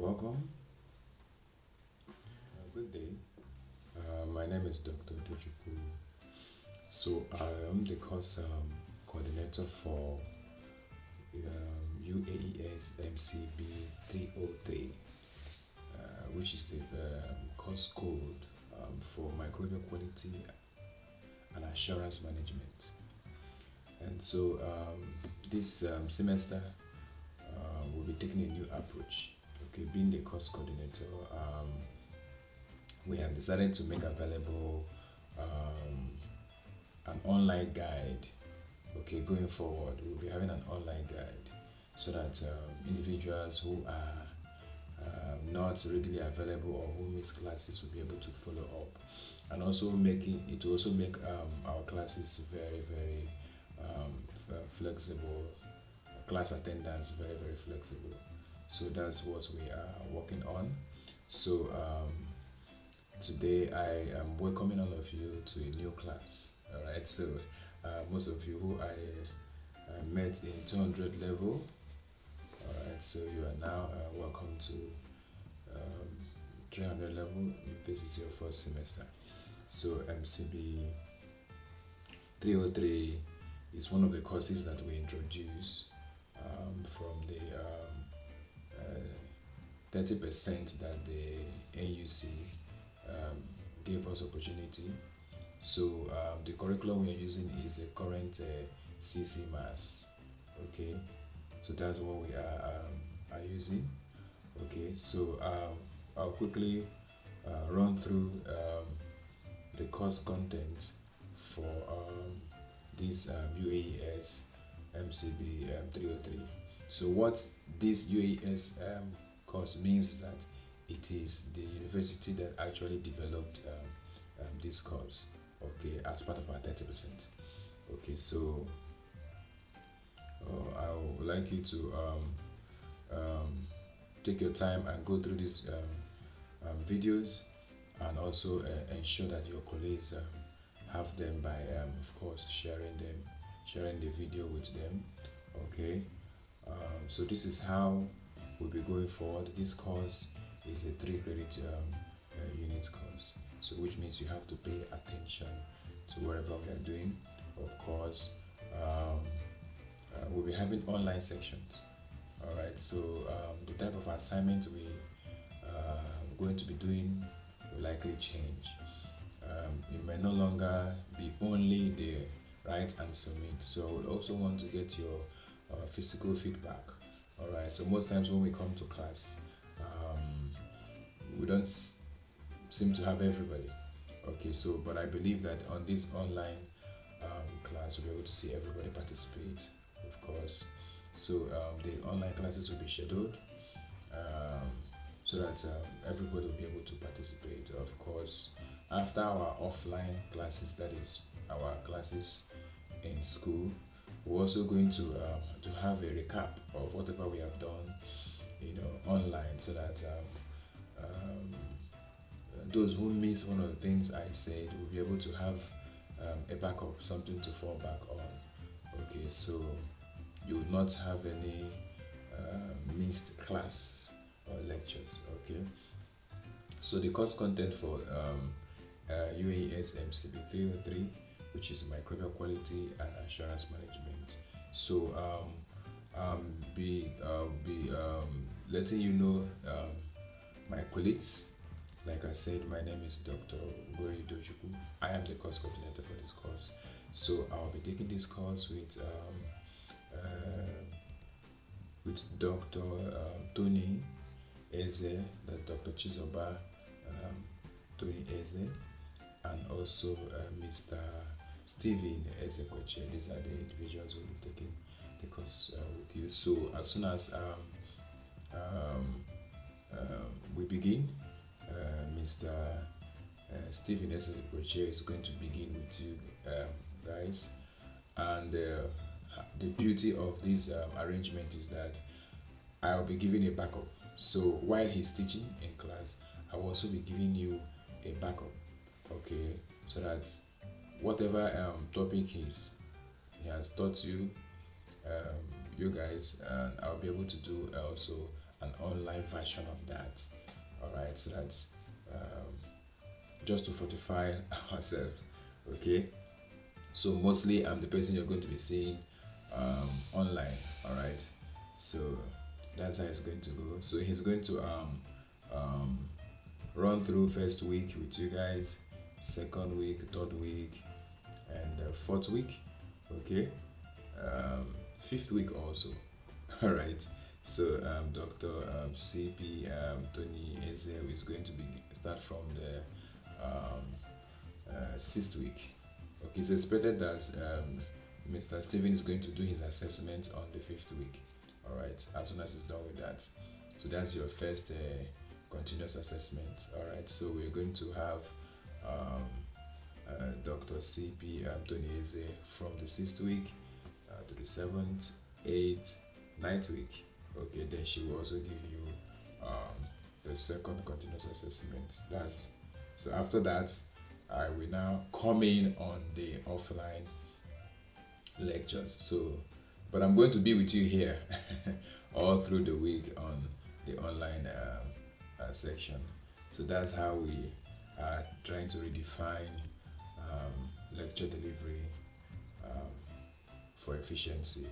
Welcome. Good day. My name is Dr. Tochukwu. So I am the course coordinator for UAES-MCB 303, which is the course code for microbial quality and assurance management. And so this semester we'll be taking a new approach. Okay, being the course coordinator, we have decided to make available an online guide. Okay, going forward, we'll be having an online guide so that individuals who are not readily available or who miss classes will be able to follow up, and also making it will also make our classes very flexible, class attendance very flexible. So that's what we are working on. So today I am welcoming all of you to a new class. All right, so most of you who I met in 200 level, all right, so you are now welcome to 300 level. This is your first semester. So MCB 303 is one of the courses that we introduce from the 30% that the NUC gave us opportunity. So the curriculum we are using is the current CC Mass. Okay, so that's what we are using. Okay, so I'll quickly run through the course content for this UAES MCB 303. So what this UAES course means is that it is the university that actually developed this course, okay, as part of our 30%. Okay, so I would like you to take your time and go through these videos, and also ensure that your colleagues have them by of course sharing the video with them. Okay, so this is how we'll be going forward. This course is a 3-credit unit course, so which means you have to pay attention to whatever we are doing. Of course, we'll be having online sections. All right, so the type of assignment we are going to be doing will likely change. It may no longer be only the write and submit, so we also want to get your physical feedback. All right, so most times when we come to class, we don't seem to have everybody. Okay, so but I believe that on this online class we'll be able to see everybody participate, of course. So the online classes will be scheduled so that everybody will be able to participate. Of course, after our offline classes, that is our classes in school, we're also going to have a recap of whatever we have done, online, so that those who miss one of the things I said will be able to have a backup, something to fall back on. Okay, so you would not have any missed class or lectures. Okay, so the course content for UAES-MCB 303, which is microbial quality and assurance management. So I'll be letting you know my colleagues. Like I said, my name is Dr. Tochukwu. I am the course coordinator for this course. So I'll be taking this course with Dr. Tony Eze, that's Dr. Chizoba Tony Eze, and also Mr. Stephen Ezekweche. These are the individuals who will be taking the course with you. So as soon as we begin, Mr. Stephen Ezekweche is going to begin with you guys, and the beauty of this arrangement is that I'll be giving a backup. So while he's teaching in class, I will also be giving you a backup. Okay, so that whatever topic he has taught you, you guys, and I'll be able to do also an online version of that. All right, so that's just to fortify ourselves. Okay, so mostly I'm the person you're going to be seeing online. All right, so that's how it's going to go. So he's going to um, run through first week with you guys, second week, third week, and fourth week. Okay, fifth week also. All right. So Dr. CP Tony Eze is going to be start from the sixth week. Okay, it's expected that Mr. Steven is going to do his assessment on the fifth week. All right, as soon as he's done with that. So that's your first continuous assessment. All right, so we're going to have Dr. CP Tony Eze from the sixth week to the seventh, eighth, ninth week. Okay, then she will also give you the second continuous assessment. That's so after that I will now come in on the offline lectures. So but I'm going to be with you here all through the week on the online section. So that's how we are trying to redefine lecture delivery for efficiency.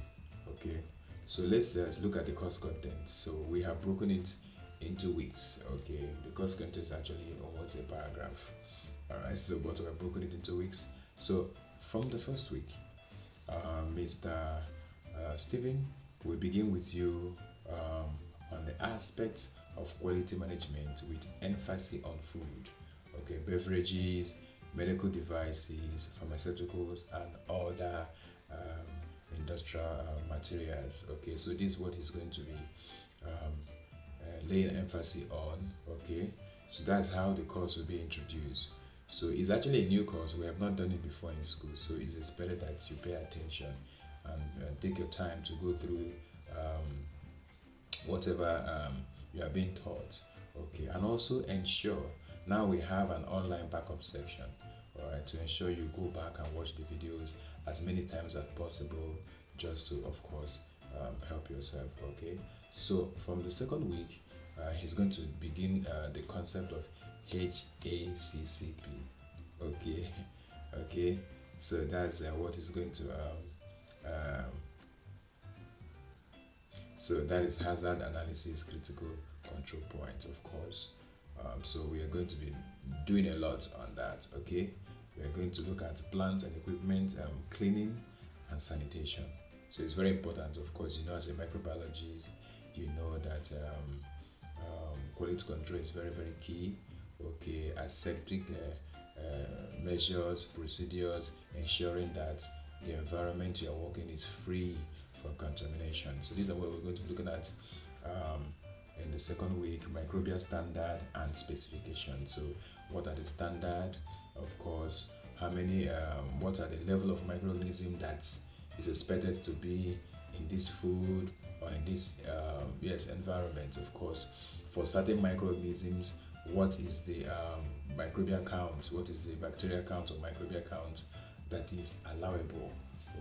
Okay, so let's look at the course content. So we have broken it into weeks. Okay, the course content is actually almost a paragraph. All right, so but we have broken it into weeks. So from the first week, Mr. Stephen will begin with you on the aspects of quality management with emphasis on food. Okay, beverages, medical devices, pharmaceuticals, and other industrial materials. Okay, so this is what he's going to be laying emphasis on. Okay, so that's how the course will be introduced. So it's actually a new course. We have not done it before in school, so it's expected that you pay attention and take your time to go through whatever you are being taught. Okay, and also ensure now we have an online backup section. All right, to ensure you go back and watch the videos as many times as possible, just to, of course, help yourself. Okay, so from the second week, he's going to begin the concept of HACCP. Okay, okay, so that's what is going to so that is hazard analysis, critical control point, of course. So we are going to be doing a lot on that. Okay, we are going to look at plant and equipment cleaning and sanitation. So it's very important, of course. You know, as a microbiologist, you know that quality control is very, very key. Okay, aseptic measures, procedures, ensuring that the environment you are working is free from contamination. So these are what we're going to be looking at in the second week: microbial standard and specification. So what are the standard? Of course, how many? What are the level of microorganism that is expected to be in this food or in this environment? Of course, for certain microorganisms, what is the microbial count? What is the bacterial count or microbial count that is allowable?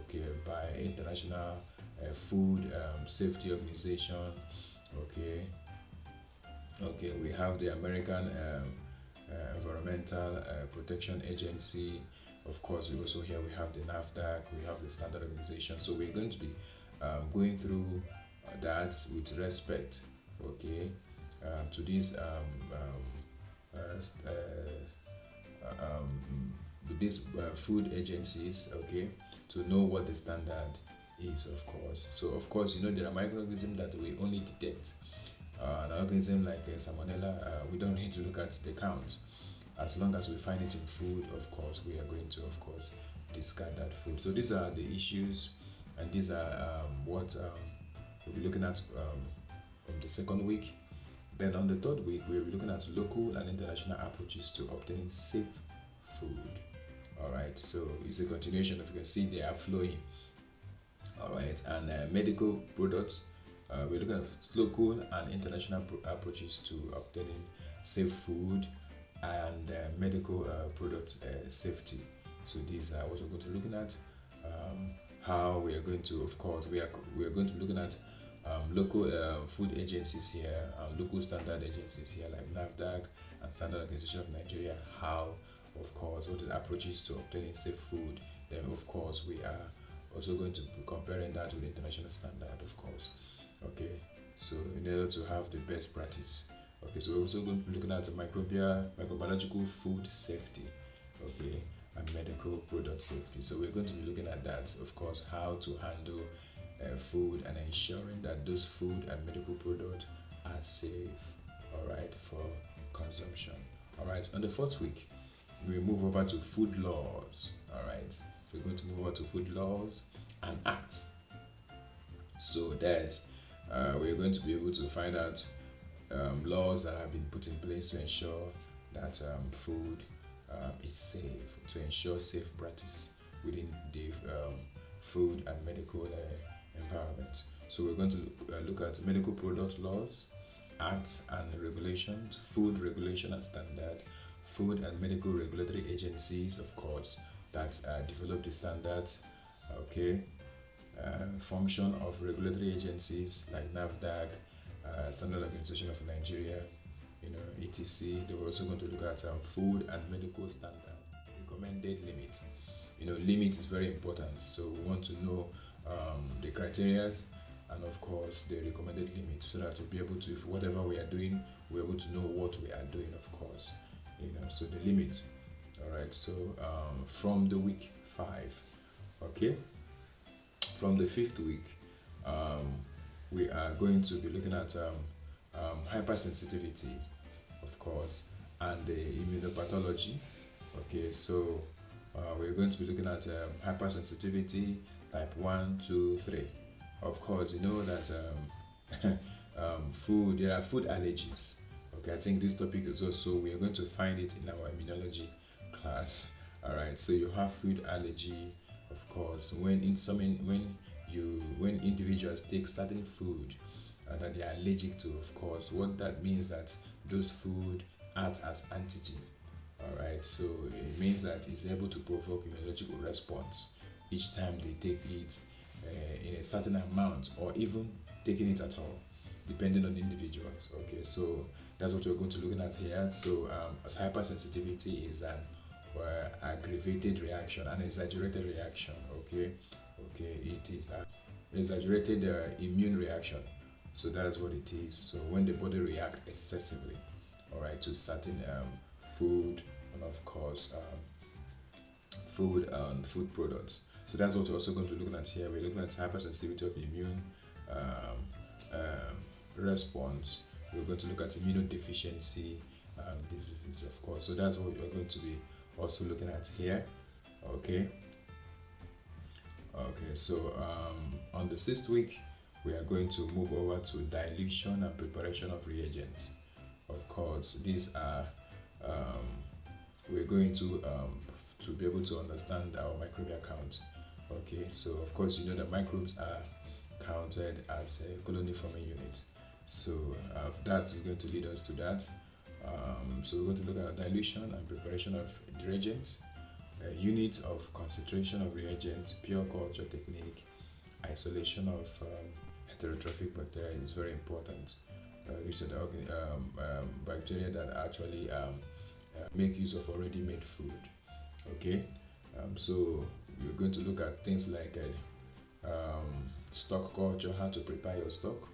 Okay, by International Food Safety Organization. Okay, okay, we have the American Environmental Protection Agency. Of course, we also here we have the NAFDAC, we have the Standard Organization. So we're going to be going through that with respect. Okay, to these food agencies. Okay, to know what the standard is, of course. So of course, you know, there are microorganisms that we only detect. An organism like salmonella, we don't need to look at the count. As long as we find it in food, of course, we are going to, of course, discard that food. So these are the issues, and these are what we'll be looking at from the second week. Then on the third week, we'll be looking at local and international approaches to obtaining safe food. All right, so it's a continuation. If you can see, they are flowing. All right, and medical products. We're looking at local and international approaches to obtaining safe food and medical product safety. So these are what we're going to be looking at. How we are going to, of course, we are going to be looking at local food agencies here, local standard agencies here like NAFDAC and Standard Organization of Nigeria, how, of course, what the approaches to obtaining safe food. Then, of course, we are also going to be comparing that with international standard, of course. Okay, so in order to have the best practice. Okay, so we're also going to be looking at microbiological food safety. Okay, and medical product safety. So we're going to be looking at that, of course, how to handle food and ensuring that those food and medical products are safe, all right, for consumption. All right, on the fourth week, we move over to food laws. All right, so we're going to move over to food laws and acts. So there's we're going to be able to find out laws that have been put in place to ensure that food is safe, to ensure safe practice within the food and medical environment. So we're going to look at medical products laws, acts and regulations, food regulation and standard, food and medical regulatory agencies, of course, that develop the standards. Okay, function of regulatory agencies like NAFDAC, Standard Organization of Nigeria, etc. They were also going to look at food and medical standard, recommended limit. Limit is very important, so we want to know the criteria and of course the recommended limit, so that we'll be able to, if whatever we are doing, we're able to know what we are doing, of course. So the limit. All right. So from the week 5, okay, from the 5th week, we are going to be looking at hypersensitivity, of course, and the immunopathology. Okay, so we're going to be looking at hypersensitivity type 1, 2, 3. Of course, you know that there are food allergies. Okay, I think this topic is also, we are going to find it in our immunology class. All right, so you have food allergy, of course, when individuals take certain food that they are allergic to. Of course, what that means that those food act as antigen. All right, so it means that it's able to provoke immunological response each time they take it in a certain amount, or even taking it at all, depending on the individuals. Okay, so that's what we're going to look at here. So as hypersensitivity is an aggravated reaction, an exaggerated reaction. Okay, it is an exaggerated immune reaction. So that is what it is. So when the body reacts excessively, all right, to certain food and of course food and food products. So that's what we're also going to look at here. We're looking at hypersensitivity of immune response. We're going to look at immunodeficiency diseases, of course. So that's what we're going to be also looking at here. Okay. So on the 6th week, we are going to move over to dilution and preparation of reagents. Of course, these are we're going to be able to understand our microbial count. Okay, so of course you know that microbes are counted as a colony forming unit. So that is going to lead us to that. So we're going to look at dilution and preparation of reagents, units of concentration of reagents, pure culture technique, isolation of heterotrophic bacteria is very important. Which are the bacteria that actually make use of already made food. Okay, so you're going to look at things like stock culture, how to prepare your stock,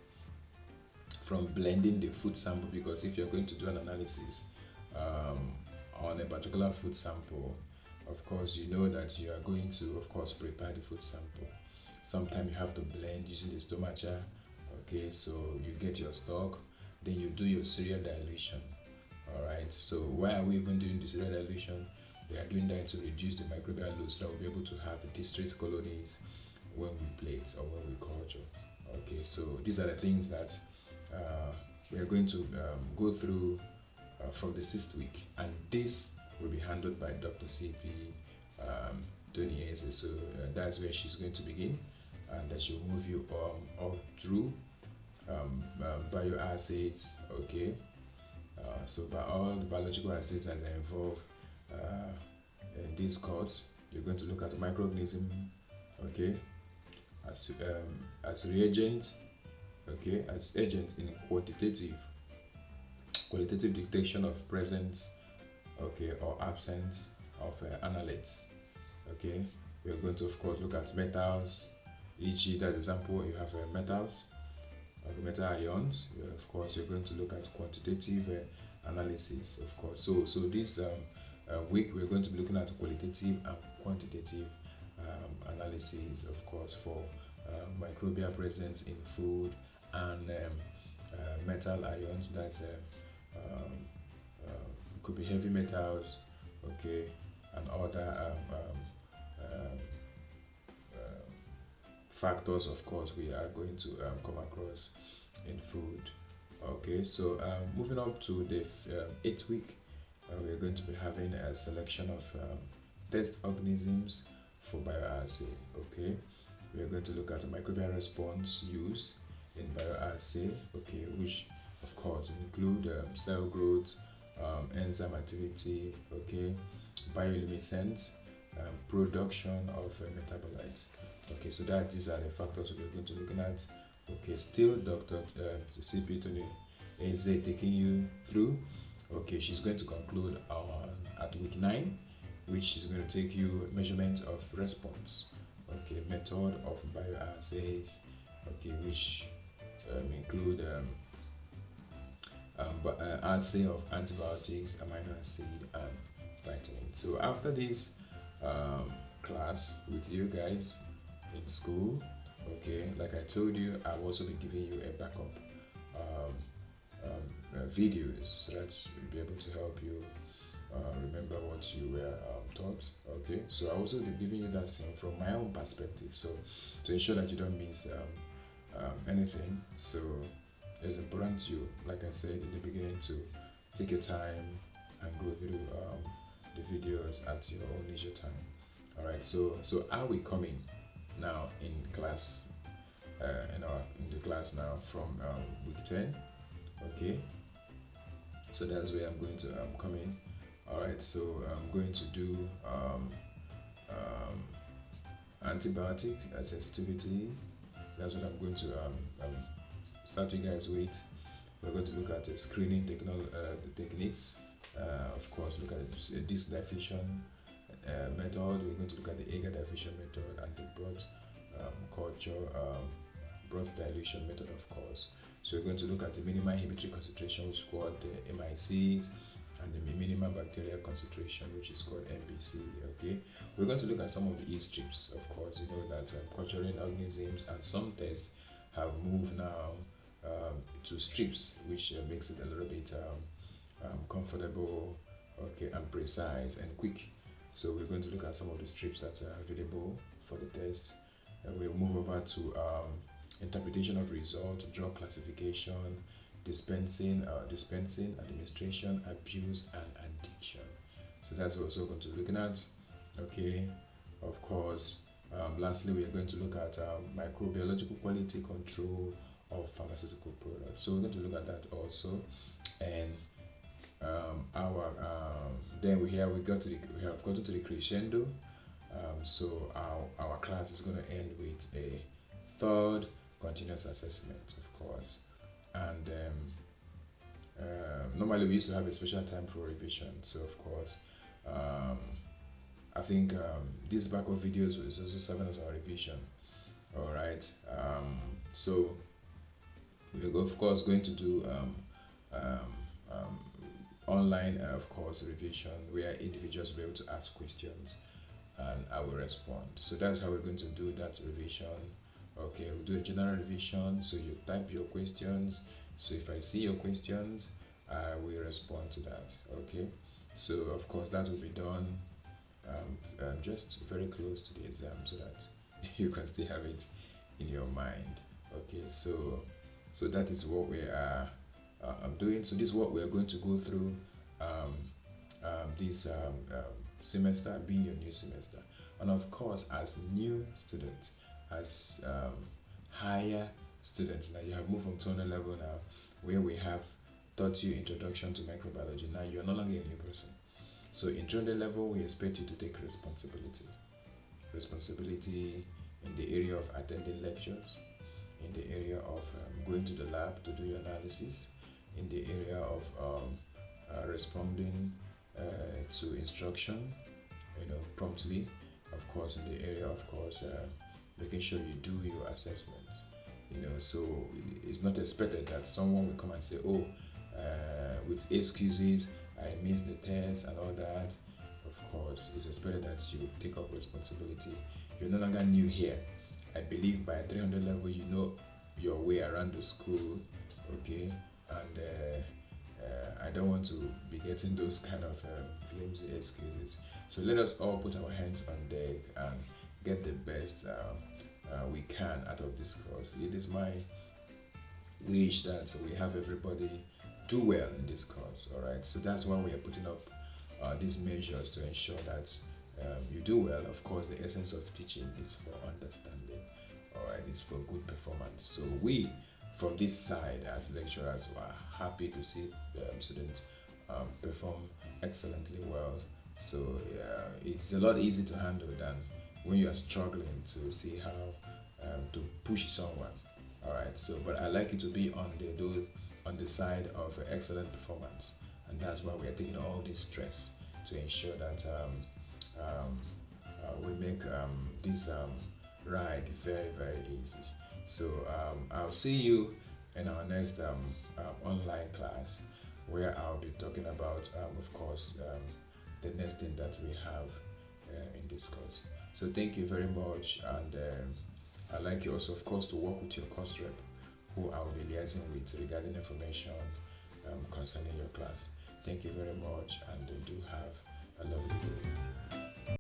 from blending the food sample, because if you're going to do an analysis on a particular food sample, of course you know that you are going to, of course, prepare the food sample. Sometimes you have to blend using the stomacher. Okay, so you get your stock, then you do your serial dilution. All right, so why are we even doing the serial dilution? We are doing that to reduce the microbial load, so that we'll be able to have distress colonies when we plate or when we culture. Okay, so these are the things that we are going to go through from the 6th week, and this will be handled by Dr. CP Doniese. So that's where she's going to begin, and that she'll move you all through bioassays. Okay, so by all the biological assays that are involved in this course, you're going to look at microorganism, okay, as reagent, okay, as agent in qualitative detection of presence, okay, or absence of analytes. Okay, we are going to of course look at metals, e.g. that example you have metals, metal ions. Of course you're going to look at quantitative analysis, of course. So this week we're going to be looking at qualitative and quantitative analysis, of course, for microbial presence in food and metal ions. That's could be heavy metals, okay, and other factors, of course, we are going to come across in food. Okay, so moving up to the 8th week, we're going to be having a selection of test organisms for bioassay. Okay, we are going to look at the microbial response used in bioassay, okay, which of course include cell growth, enzyme activity, okay, bioluminescence, production of metabolites. Okay, so these are the factors we're going to be looking at. Okay, still Dr. CP Tony is taking you through. Okay, she's going to conclude at week 9, which is going to take you measurement of response. Okay, method of bioassays. Okay, which include assay of antibiotics, amino acid, and vitamins. So after this class with you guys in school, okay, like I told you, I'll also be giving you a backup videos so that we'll be able to help you remember what you were taught. Okay, so I'll also be giving you that from my own perspective, so to ensure that you don't miss anything. So it's important you, like I said in the beginning, to take your time and go through the videos at your own leisure time. All right, so are we coming now in class in the class now from week 10? Okay, so that's where I'm going to come in. All right, so I'm going to do antibiotic sensitivity. That's what I'm going to start you guys with. We're going to look at the screening techniques. Of course, look at the disc diffusion method. We're going to look at the agar diffusion method and the broth culture broth dilution method, of course. So we're going to look at the minimal inhibitory concentration, which is called the MICs, and the minimal bacterial concentration, which is called MBC. Okay, we're going to look at some of the E strips. Of course, you know that culturing organisms and some tests have moved now to strips, which makes it a little bit comfortable, okay, and precise and quick. So we're going to look at some of the strips that are available for the test. And we'll move over to interpretation of results, drug classification, dispensing, administration, abuse, and addiction. So that's what we're also going to be looking at. Okay, of course. Lastly, we are going to look at microbiological quality control of pharmaceutical products. So we're going to look at that also, and then we have gotten to the crescendo. So our class is going to end with a third continuous assessment, of course, and normally we used to have a special time for revision. So of course, I think this backup videos is also serving as our revision. All right. So we're of course going to do online, of course, revision where individuals will be able to ask questions and I will respond. So that's how we're going to do that revision. Okay, we'll do a general revision. So you type your questions. So if I see your questions, I will respond to that. Okay, so of course that will be done just very close to the exam so that you can still have it in your mind. Okay, so that is what we are doing. So this is what we are going to go through this semester, being your new semester. And of course, as new students, as higher students, now you have moved from 200 level now, where we have taught you introduction to microbiology. Now you're no longer a new person. So in 200 level, we expect you to take responsibility in the area of attending lectures, in the area of going to the lab to do your analysis, in the area of responding to instruction, promptly. Of course, in the area, of course, making sure you do your assessments. So it's not expected that someone will come and say, "Oh, with excuses, I missed the test and all that." Of course, it's expected that you take up responsibility. You're no longer new here. I believe by 300 level, you know your way around the school, okay? And I don't want to be getting those kind of flimsy excuses. So let us all put our hands on deck and get the best we can out of this course. It is my wish that we have everybody do well in this course. All right. So that's why we are putting up these measures to ensure that you do well. Of course, the essence of teaching is for understanding. All right, it's for good performance. So we, from this side, as lecturers, are happy to see students perform excellently well. So it's a lot easier to handle than when you are struggling to see how to push someone. All right. So, but I like it to be on the side of excellent performance, and that's why we are taking all this stress to ensure that we make this ride very, very easy. So I'll see you in our next online class, where I'll be talking about, of course, the next thing that we have in this course. So thank you very much, and I'd like you also, of course, to work with your course rep, who I'll be liaising with regarding information concerning your class. Thank you very much, and do have a lovely day.